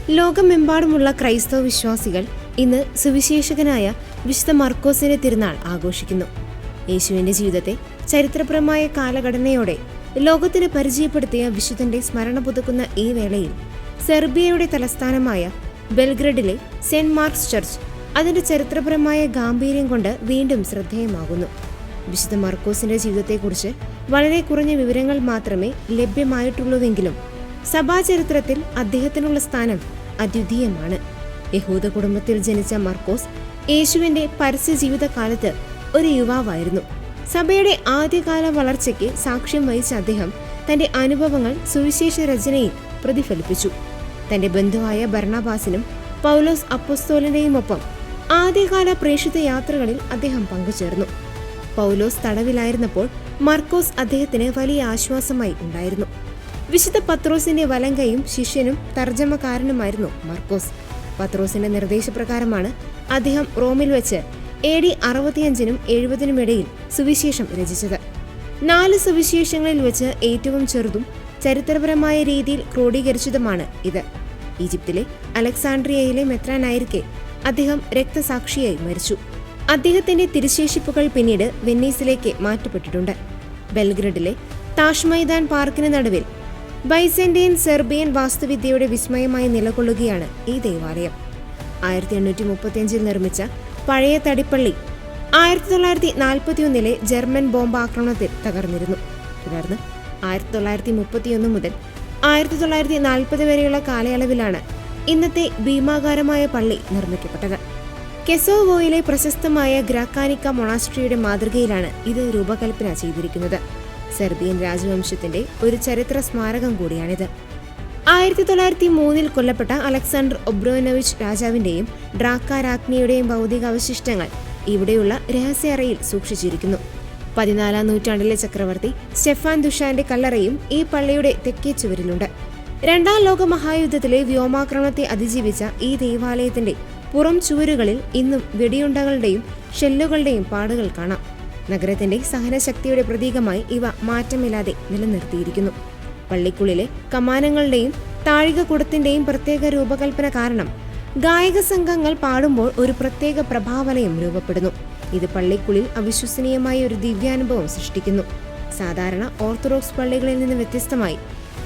ലോകമെമ്പാടുമുള്ള ക്രൈസ്തവ വിശ്വാസികൾ ഇന്ന് സുവിശേഷകനായ വിശുദ്ധ മർക്കോസിന്റെ തിരുനാൾ ആഘോഷിക്കുന്നു. യേശുവിന്റെ ജീവിതത്തെ ചരിത്രപരമായ കാലഘടനയോടെ ലോകത്തിന് പരിചയപ്പെടുത്തിയ വിശുദ്ധന്റെ സ്മരണ പുതുക്കുന്ന ഈ വേളയിൽ സെർബിയയുടെ തലസ്ഥാനമായ ബെൽഗ്രഡിലെ സെന്റ് മാർക്സ് ചർച്ച് അതിന്റെ ചരിത്രപരമായ ഗാംഭീര്യം കൊണ്ട് വീണ്ടും ശ്രദ്ധേയമാകുന്നു. വിശുദ്ധ മർക്കോസിന്റെ ജീവിതത്തെക്കുറിച്ച് വളരെ കുറഞ്ഞ വിവരങ്ങൾ മാത്രമേ ലഭ്യമായിട്ടുള്ളൂവെങ്കിലും സഭാചരിത്രത്തിൽ അദ്ദേഹത്തിനുള്ള സ്ഥാനം അദ്വിതീയമാണ്. യഹൂദ കുടുംബത്തിൽ ജനിച്ച മർക്കോസ് യേശുവിന്റെ പരസ്യ ജീവിതകാലത്ത് ഒരു യുവാവായിരുന്നു. സഭയുടെ ആദ്യകാല വളർച്ചയ്ക്ക് സാക്ഷ്യം വഹിച്ച അദ്ദേഹം തന്റെ അനുഭവങ്ങൾ സുവിശേഷ രചനയിൽ പ്രതിഫലിപ്പിച്ചു. തന്റെ ബന്ധുവായ ബർണബാസിനും പൗലോസ് അപ്പോസ്തലന്റെയും ഒപ്പം ആദ്യകാല പ്രേക്ഷിത യാത്രകളിൽ അദ്ദേഹം പങ്കുചേർന്നു. പൗലോസ് തടവിലായിരുന്നപ്പോൾ മർക്കോസ് അദ്ദേഹത്തിന് വലിയ ആശ്വാസമായി ഉണ്ടായിരുന്നു. വിശുദ്ധ പത്രോസിന്റെ വലങ്കയും ശിഷ്യനും തർജ്ജമക്കാരനുമായിരുന്നു മർക്കോസ്. പത്രോസിന്റെ നിർദ്ദേശപ്രകാരമാണ് അദ്ദേഹം റോമിൽ വെച്ച് AD 65-നും 70-നും ഇടയിൽ സുവിശേഷം രചിച്ചത്. 4 സുവിശേഷങ്ങളിൽ വെച്ച് ഏറ്റവും ചെറുതും ചരിത്രപരമായ രീതിയിൽ ക്രോഡീകരിച്ചതുമാണ് ഇത്. ഈജിപ്തിലെ അലക്സാണ്ട്രിയയിലെ മെത്രാനായിരിക്കെ അദ്ദേഹം രക്തസാക്ഷിയായി മരിച്ചു. അദ്ദേഹത്തിന്റെ തിരുശേഷിപ്പുകൾ പിന്നീട് വെന്നീസിലേക്ക് മാറ്റപ്പെട്ടിട്ടുണ്ട്. ബെൽഗ്രഡിലെ താഷ് മൈതാൻ പാർക്കിന് നടുവിൽ ബൈസന്റൈൻ സെർബിയൻ വാസ്തുവിദ്യയുടെ വിസ്മയമായി നിലകൊള്ളുകയാണ് ഈ ദേവാലയം. 1835-ൽ നിർമ്മിച്ച പഴയ തടിപ്പള്ളി 1941-ലെ ജർമ്മൻ ബോംബാക്രമണത്തിൽ തകർന്നിരുന്നു. തുടർന്ന് 1931 മുതൽ 1940 വരെയുള്ള കാലയളവിലാണ് ഇന്നത്തെ ഭീമാകാരമായ പള്ളി നിർമ്മിക്കപ്പെട്ടത്. കെസോവോയിലെ പ്രശസ്തമായ ഗ്രാക്കാനിക്ക മൊണാസ്ട്രിയുടെ മാതൃകയിലാണ് ഇത് രൂപകൽപ്പന ചെയ്തിരിക്കുന്നത്. സെർബിയൻ രാജവംശത്തിന്റെ ഒരു ചരിത്ര സ്മാരകം കൂടിയാണിത്. 1903-ൽ കൊല്ലപ്പെട്ട അലക്സാണ്ടർ ഒബ്രോനോവിച്ച് രാജാവിന്റെയും ഡ്രാക്ക രാജ്ഞിയുടെയും ഭൗതികാവശിഷ്ടങ്ങൾ ഇവിടെയുള്ള രഹസ്യ അറയിൽ സൂക്ഷിച്ചിരിക്കുന്നു. 14-ാം നൂറ്റാണ്ടിലെ ചക്രവർത്തി സ്റ്റെഫാൻ ദുഷാന്റെ കല്ലറയും ഈ പള്ളിയുടെ തെക്കേ ചുവരിലുണ്ട്. 2ാം ലോക മഹായുദ്ധത്തിലെ വ്യോമാക്രമണത്തെ അതിജീവിച്ച ഈ ദേവാലയത്തിന്റെ പുറം ചുവരുകളിൽ ഇന്നും വെടിയുണ്ടകളുടെയും ഷെല്ലുകളുടെയും പാടുകൾ കാണാം. നഗരത്തിന്റെ സഹനശക്തിയുടെ പ്രതീകമായി ഇവ മാറ്റമില്ലാതെ നിലനിർത്തിയിരിക്കുന്നു. പള്ളിക്കുള്ളിലെ കമാനങ്ങളുടെയും താഴികക്കുടത്തിന്റെയും പ്രത്യേക രൂപകൽപ്പന കാരണം ഗായക സംഘങ്ങൾ പാടുമ്പോൾ ഒരു പ്രത്യേക പ്രഭാവലയം രൂപപ്പെടുന്നു. ഇത് പള്ളിക്കുള്ളിൽ അവിശ്വസനീയമായ ഒരു ദിവ്യാനുഭവം സൃഷ്ടിക്കുന്നു. സാധാരണ ഓർത്തഡോക്സ് പള്ളികളിൽ നിന്ന് വ്യത്യസ്തമായി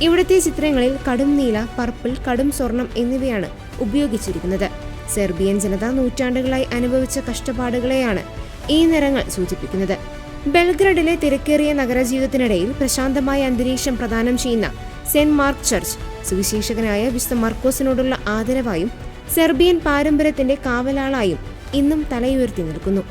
ഇവിടുത്തെ ചിത്രങ്ങളിൽ കടും നീല, പർപ്പിൾ, കടും സ്വർണം എന്നിവയാണ് ഉപയോഗിച്ചിരിക്കുന്നത്. സെർബിയൻ ജനത നൂറ്റാണ്ടുകളായി അനുഭവിച്ച കഷ്ടപ്പാടുകളെയാണ് ഈ നിറങ്ങൾ സൂചിപ്പിക്കുന്നത്. ബെൽഗ്രഡിലെ തിരക്കേറിയ നഗരജീവിതത്തിനിടയിൽ പ്രശാന്തമായ അന്തരീക്ഷം പ്രദാനം ചെയ്യുന്ന സെന്റ് മാർക്ക് ചർച്ച് സുവിശേഷകനായ വിശുദ്ധ മർക്കോസിനോടുള്ള ആദരവായും സെർബിയൻ പാരമ്പര്യത്തിന്റെ കാവലാളായും ഇന്നും തലയുയർത്തി നിൽക്കുന്നു.